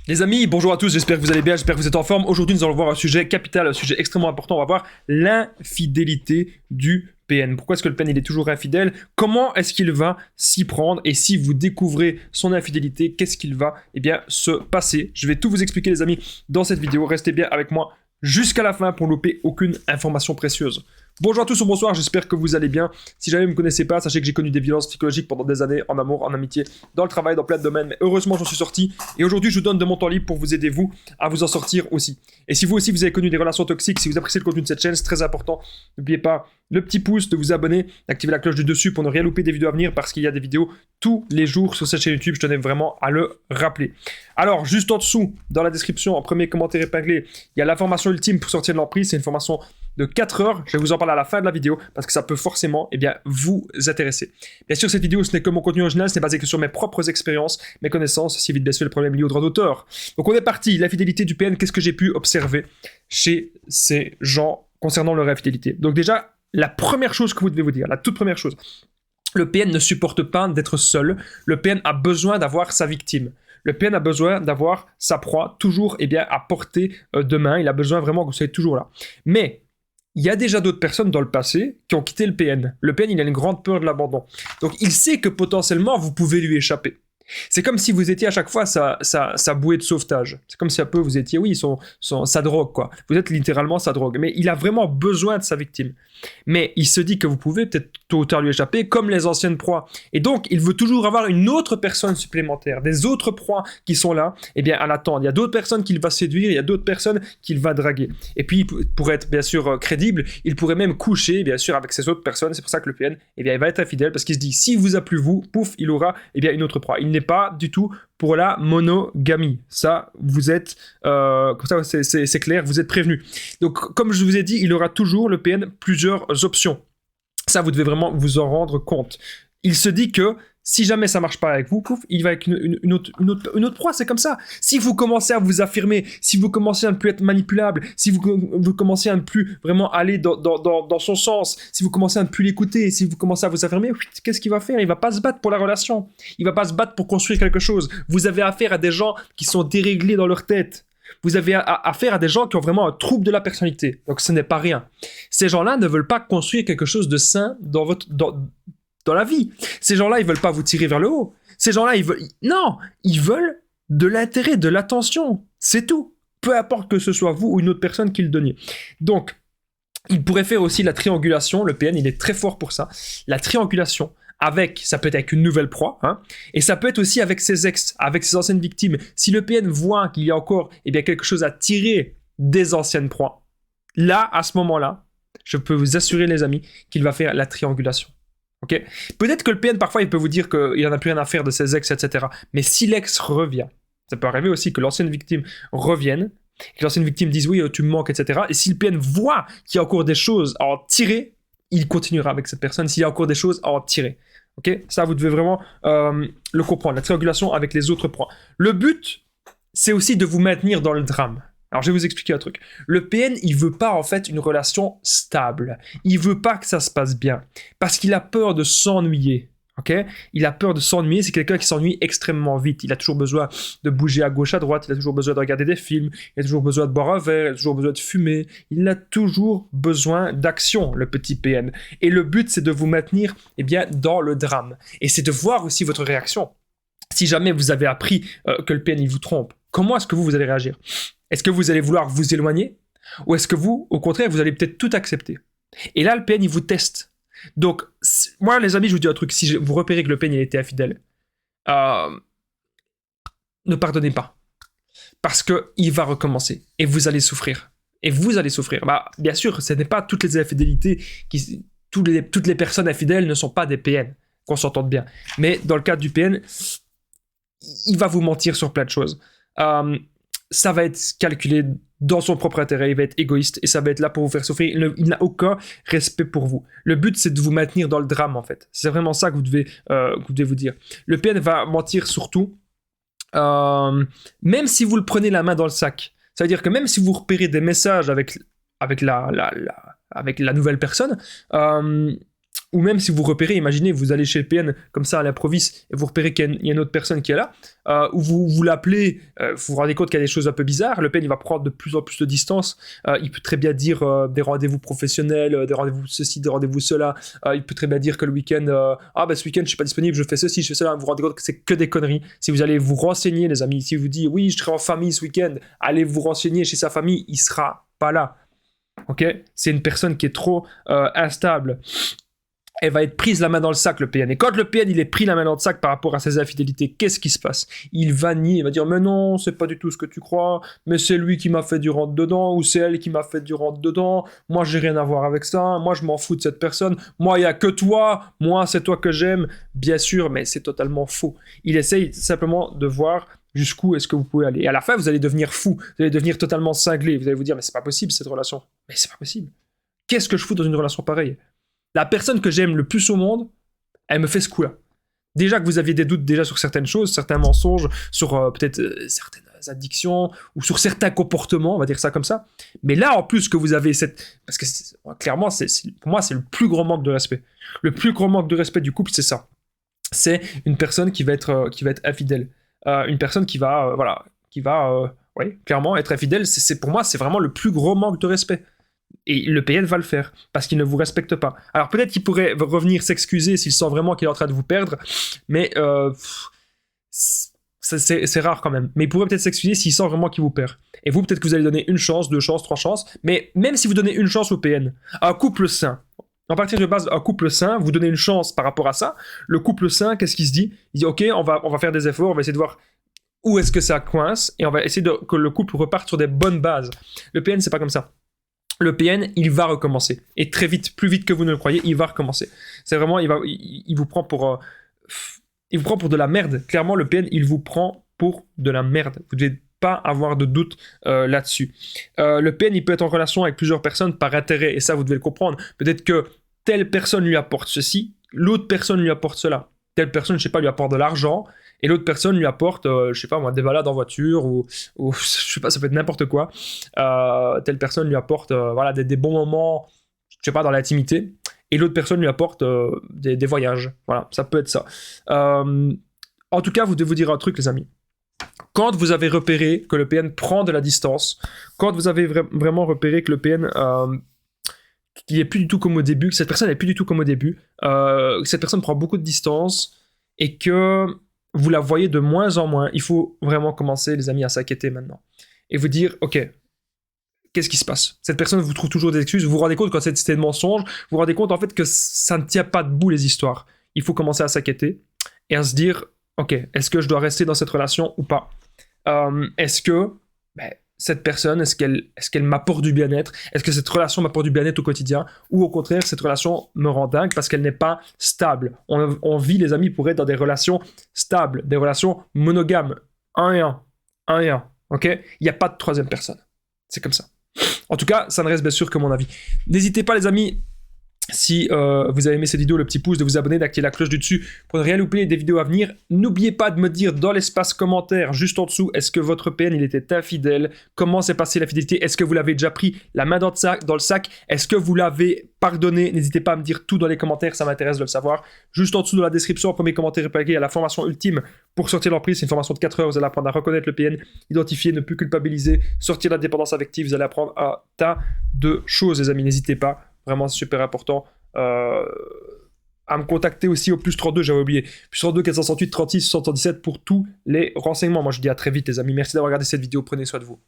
Les amis, bonjour à tous, j'espère que vous allez bien, j'espère que vous êtes en forme. Aujourd'hui, nous allons voir un sujet capital, un sujet extrêmement important. On va voir l'infidélité du PN. Pourquoi est-ce que le PN il est toujours infidèle? Comment est-ce qu'il va s'y prendre? Et si vous découvrez son infidélité, qu'est-ce qu'il va se passer? Je vais tout vous expliquer les amis dans cette vidéo. Restez bien avec moi jusqu'à la fin pour ne louper aucune information précieuse. Bonjour à tous ou bonsoir, j'espère que vous allez bien. Si jamais vous ne me connaissez pas, sachez que j'ai connu des violences psychologiques pendant des années, en amour, en amitié, dans le travail, dans plein de domaines, mais heureusement j'en suis sorti. Et aujourd'hui je vous donne de mon temps libre pour vous aider vous à vous en sortir aussi. Et si vous aussi vous avez connu des relations toxiques, si vous appréciez le contenu de cette chaîne, c'est très important. N'oubliez pas le petit pouce, de vous abonner, d'activer la cloche du dessus pour ne rien louper des vidéos à venir parce qu'il y a des vidéos tous les jours sur cette chaîne YouTube, je tenais vraiment à le rappeler. Alors juste en dessous, dans la description, en premier commentaire épinglé, il y a la formation ultime pour sortir de l'emprise, c'est une formation de 4 heures, je vais vous en parler à la fin de la vidéo parce que ça peut forcément vous intéresser. Bien sûr, cette vidéo, ce n'est que mon contenu original, ce n'est basé que sur mes propres expériences, mes connaissances, si vite bien sûr les problèmes liés au droit d'auteur. Donc on est parti, l'infidélité du PN, qu'est-ce que j'ai pu observer chez ces gens concernant leur infidélité? Donc déjà, la première chose que vous devez vous dire, la toute première chose, le PN ne supporte pas d'être seul, le PN a besoin d'avoir sa victime. Le PN a besoin d'avoir sa proie toujours à portée de main, il a besoin vraiment que vous soyez toujours là. Mais il y a déjà d'autres personnes dans le passé qui ont quitté le PN. Le PN, il a une grande peur de l'abandon. Donc, il sait que potentiellement, vous pouvez lui échapper. C'est comme si vous étiez à chaque fois sa bouée de sauvetage. C'est comme si un peu vous étiez, oui, sa drogue, quoi. Vous êtes littéralement sa drogue. Mais il a vraiment besoin de sa victime. Mais il se dit que vous pouvez peut-être tôt ou tard lui échapper, comme les anciennes proies. Et donc, il veut toujours avoir une autre personne supplémentaire, des autres proies qui sont là, à l'attendre. Il y a d'autres personnes qu'il va séduire, il y a d'autres personnes qu'il va draguer. Et puis, pour être bien sûr crédible, il pourrait même coucher, bien sûr, avec ces autres personnes. C'est pour ça que le PN, il va être infidèle, parce qu'il se dit, s'il vous a plu vous, pouf, il aura une autre proie. Il n'est pas du tout pour la monogamie. Ça, vous êtes, comme ça, c'est clair, vous êtes prévenus. Donc, comme je vous ai dit, il aura toujours, le PN, plusieurs options. Ça, vous devez vraiment vous en rendre compte. Il se dit que si jamais ça marche pas avec vous, pouf, il va avec une autre proie, c'est comme ça. Si vous commencez à vous affirmer, si vous commencez à ne plus être manipulable, si vous commencez à ne plus vraiment aller dans son sens, si vous commencez à ne plus l'écouter, si vous commencez à vous affirmer, qu'est-ce qu'il va faire? Il va pas se battre pour la relation. Il va pas se battre pour construire quelque chose. Vous avez affaire à des gens qui sont déréglés dans leur tête. Vous avez affaire à des gens qui ont vraiment un trouble de la personnalité. Donc ce n'est pas rien. Ces gens-là ne veulent pas construire quelque chose de sain dans la vie. Ces gens-là, ils veulent pas vous tirer vers le haut. Ces gens-là, ils veulent de l'intérêt, de l'attention. C'est tout. Peu importe que ce soit vous ou une autre personne qui le donniez. Donc, il pourrait faire aussi la triangulation. Le PN, il est très fort pour ça. La triangulation. Ça peut être avec une nouvelle proie, et ça peut être aussi avec ses ex, avec ses anciennes victimes. Si le PN voit qu'il y a encore quelque chose à tirer des anciennes proies, là, à ce moment-là, je peux vous assurer, les amis, qu'il va faire la triangulation. Okay? Peut-être que le PN, parfois, il peut vous dire qu'il n'en a plus rien à faire de ses ex, etc. Mais si l'ex revient, ça peut arriver aussi que l'ancienne victime revienne, que l'ancienne victime dise oui, tu me manques, etc. Et si le PN voit qu'il y a encore des choses à en tirer, il continuera avec cette personne s'il y a encore des choses à en tirer. Ok, ça, vous devez vraiment le comprendre. La triangulation avec les autres proies. Le but, c'est aussi de vous maintenir dans le drame. Alors, je vais vous expliquer un truc. Le PN, il veut pas, en fait, une relation stable. Il veut pas que ça se passe bien. Parce qu'il a peur de s'ennuyer. Ok, il a peur de s'ennuyer, c'est quelqu'un qui s'ennuie extrêmement vite. Il a toujours besoin de bouger à gauche, à droite, il a toujours besoin de regarder des films, il a toujours besoin de boire un verre, il a toujours besoin de fumer. Il a toujours besoin d'action, le petit PN. Et le but, c'est de vous maintenir dans le drame. Et c'est de voir aussi votre réaction. Si jamais vous avez appris que le PN il vous trompe, comment est-ce que vous allez réagir? Est-ce que vous allez vouloir vous éloigner? Ou est-ce que vous, au contraire, vous allez peut-être tout accepter? Et là, le PN, il vous teste. Donc, moi, les amis, je vous dis un truc. Si vous repérez que le PN il était infidèle, ne pardonnez pas. Parce qu'il va recommencer. Et vous allez souffrir. Bien sûr, ce n'est pas toutes les infidélités. Toutes les personnes infidèles ne sont pas des PN. Qu'on s'entende bien. Mais dans le cadre du PN, il va vous mentir sur plein de choses. Ça va être calculé dans son propre intérêt, il va être égoïste et ça va être là pour vous faire souffrir. Il n'a aucun respect pour vous. Le but, c'est de vous maintenir dans le drame, en fait. C'est vraiment ça que vous devez vous dire. Le PN va mentir surtout, même si vous le prenez la main dans le sac. Ça veut dire que même si vous repérez des messages avec la nouvelle personne, ou même si vous repérez, imaginez, vous allez chez le PN comme ça à l'improviste et vous repérez qu'il y a une autre personne qui est là, ou vous l'appelez, vous vous rendez compte qu'il y a des choses un peu bizarres, le PN il va prendre de plus en plus de distance, il peut très bien dire des rendez-vous professionnels, des rendez-vous ceci, des rendez-vous cela, il peut très bien dire que le week-end, ce week-end je suis pas disponible, je fais ceci, je fais cela, vous vous rendez compte que c'est que des conneries. Si vous allez vous renseigner les amis, si vous dites oui je serai en famille ce week-end, allez vous renseigner chez sa famille, il sera pas là. Ok, c'est une personne qui est trop instable. Elle va être prise la main dans le sac, le PN. Et quand le PN il est pris la main dans le sac par rapport à ses infidélités, qu'est-ce qui se passe? Il va nier, il va dire mais non, c'est pas du tout ce que tu crois, mais c'est lui qui m'a fait du rentre dedans, ou c'est elle qui m'a fait du rentre dedans, moi j'ai rien à voir avec ça, moi je m'en fous de cette personne, moi il y a que toi, moi c'est toi que j'aime, bien sûr, mais c'est totalement faux. Il essaye simplement de voir jusqu'où est-ce que vous pouvez aller. Et à la fin, vous allez devenir fou, vous allez devenir totalement cinglé, vous allez vous dire mais c'est pas possible cette relation, mais c'est pas possible. Qu'est-ce que je fous dans une relation pareille? La personne que j'aime le plus au monde, elle me fait ce coup-là. Déjà que vous aviez des doutes déjà sur certaines choses, certains mensonges, sur peut-être certaines addictions, ou sur certains comportements, on va dire ça comme ça. Mais là, en plus que vous avez cette... Parce que clairement, pour moi, c'est le plus grand manque de respect. Le plus grand manque de respect du couple, c'est ça. C'est une personne qui va être infidèle. Une personne qui va, clairement être infidèle. Pour moi, c'est vraiment le plus gros manque de respect. Et le PN va le faire, parce qu'il ne vous respecte pas. Alors peut-être qu'il pourrait revenir s'excuser s'il sent vraiment qu'il est en train de vous perdre, mais c'est rare quand même. Mais il pourrait peut-être s'excuser s'il sent vraiment qu'il vous perd. Et vous, peut-être que vous allez donner une chance, 2 chances, 3 chances, mais même si vous donnez une chance au PN, un couple sain, en partir de base, un couple sain, vous donnez une chance par rapport à ça, le couple sain, qu'est-ce qu'il se dit? Il dit ok, on va faire des efforts, on va essayer de voir où est-ce que ça coince, et on va essayer que le couple reparte sur des bonnes bases. Le PN, c'est pas comme ça. Le PN, il va recommencer. Et très vite, plus vite que vous ne le croyez, il va recommencer. C'est vraiment, il vous prend pour de la merde. Clairement, le PN, il vous prend pour de la merde. Vous ne devez pas avoir de doute là-dessus. Le PN, il peut être en relation avec plusieurs personnes par intérêt. Et ça, vous devez le comprendre. Peut-être que telle personne lui apporte ceci, l'autre personne lui apporte cela. Telle personne, je sais pas, lui apporte de l'argent, et l'autre personne lui apporte, je sais pas moi, des balades en voiture, ou je sais pas, ça peut être n'importe quoi. Telle personne lui apporte des bons moments, je sais pas, dans l'intimité, et l'autre personne lui apporte des voyages. Voilà, ça peut être ça. En tout cas, vous devez vous dire un truc, les amis. Quand vous avez repéré que le PN prend de la distance, quand vous avez vraiment repéré que le PN... qu'il n'est plus du tout comme au début, que cette personne n'est plus du tout comme au début, que cette personne prend beaucoup de distance, et que vous la voyez de moins en moins, il faut vraiment commencer, les amis, à s'inquiéter maintenant. Et vous dire, ok, qu'est-ce qui se passe? Cette personne vous trouve toujours des excuses, vous vous rendez compte quand c'était des mensonges, vous vous rendez compte en fait que ça ne tient pas debout les histoires. Il faut commencer à s'inquiéter, et à se dire, ok, est-ce que je dois rester dans cette relation ou pas? Est-ce que... cette personne, est-ce qu'elle m'apporte du bien-être? Est-ce que cette relation m'apporte du bien-être au quotidien? Ou au contraire, cette relation me rend dingue parce qu'elle n'est pas stable. On vit, les amis, pour être dans des relations stables, des relations monogames. 1 et 1. 1 et 1. Ok? Il n'y a pas de troisième personne. C'est comme ça. En tout cas, ça ne reste bien sûr que mon avis. N'hésitez pas, les amis, si vous avez aimé cette vidéo, le petit pouce, de vous abonner, d'activer la cloche du dessus pour ne rien louper des vidéos à venir. N'oubliez pas de me dire dans l'espace commentaire juste en dessous, est-ce que votre PN il était infidèle? Comment s'est passée la fidélité? Est-ce que vous l'avez déjà pris la main dans le sac? Est-ce que vous l'avez pardonné? N'hésitez pas à me dire tout dans les commentaires, ça m'intéresse de le savoir. Juste en dessous dans la description, en premier commentaire épinglé, il y a la formation ultime pour sortir de l'emprise. C'est une formation de 4 heures, vous allez apprendre à reconnaître le PN, identifier, ne plus culpabiliser, sortir de la dépendance affective, vous allez apprendre un tas de choses, les amis, n'hésitez pas. Vraiment, c'est super important. À me contacter aussi au +32, j'avais oublié. +32 468 36 77 pour tous les renseignements. Moi, je vous dis à très vite, les amis. Merci d'avoir regardé cette vidéo. Prenez soin de vous.